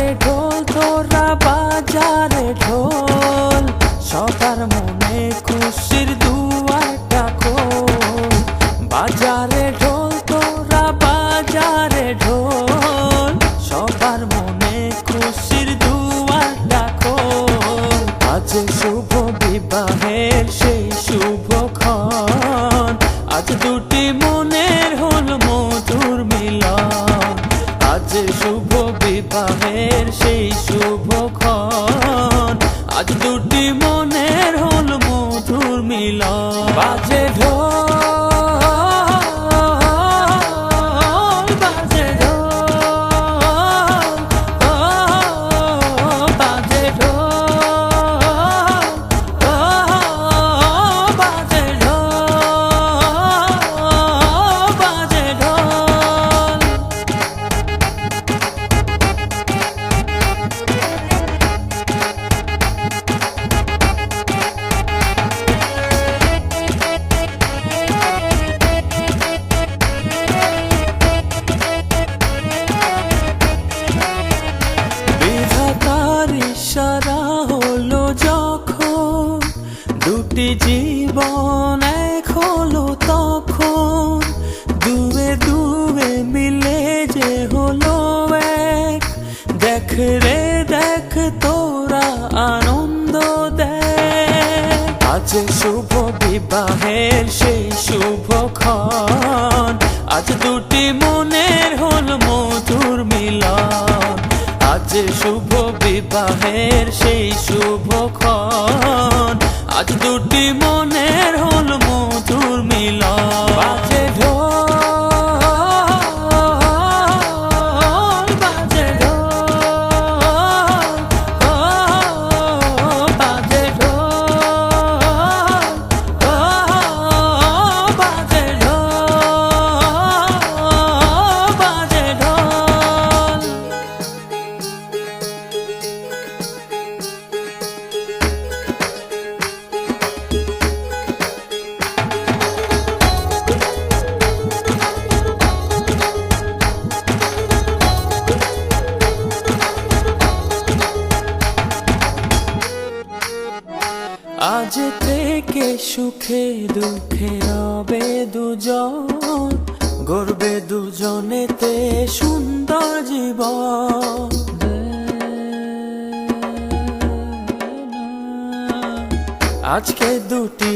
বাজারে ঢোল তোরা বাজারে ঢোল, সবার মনে খুশির দুয়ারটা খোল। বাজারে ঢোল তোরা বাজারে ঢোল, সবার মনে খুশির দুয়ারটা খোল। আজ শুভ বিবাহের সেই শুভক্ষণ, আজ দুটি মনের হল মধুর মিলন। আজ শুভ বিবাহের সেই শুভক্ষণ, আজ দুটি মনের হল মধুর মিলন। বাজে ঢোল বাজে ঢোল, বাজে ঢোল বাজে ঢোল, বাজে ঢোল। বিধাতার ইশারা হলো যখন, দুটি জীবন এক হলো তখন। দুয়ে দুয়ে মিলে যে হলো এক, দেখ রে দেখ তোরা আনন্দ দেখ। আজ শুভ বিবাহের সেই শুভক্ষণ, আজ দুটি মনের হল মধুর মিলন। আজ শুভ বিবাহের সেই শুভক্ষণ, আজ দুটি মনের হল মধুর মিলন। বাজে ঢোল বাজে ঢোল, বাজে ঢোল, বাজে ঢোল, বাজে ঢোল। আজ থেকে সুখে দুঃখে রবে দুজন, গড়বে দুজনেতে সুন্দর জীবন। আজকে দুটি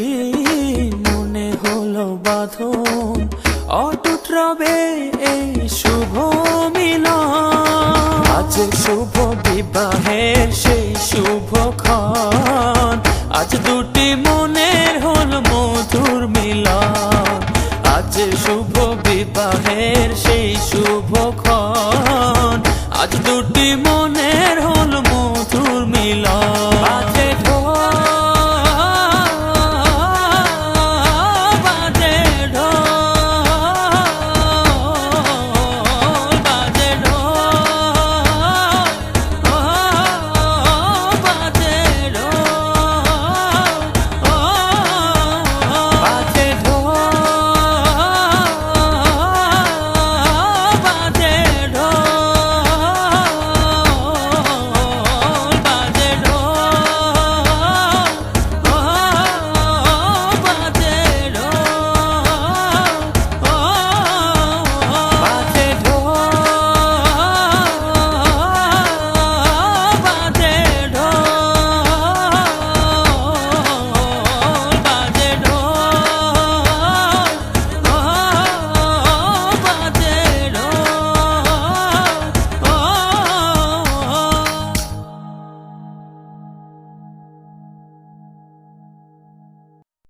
মনে হলো বাঁধন, অটুট রবে এই শুভ মিলন। আজ শুভ বিবাহের সেই শুভক্ষণ, আজ দুটি মনের হল মধুর মিলন। আজ শুভ বিবাহের সেই শুভক্ষণ, আজ দুটি মনের হল মধুর মিলন।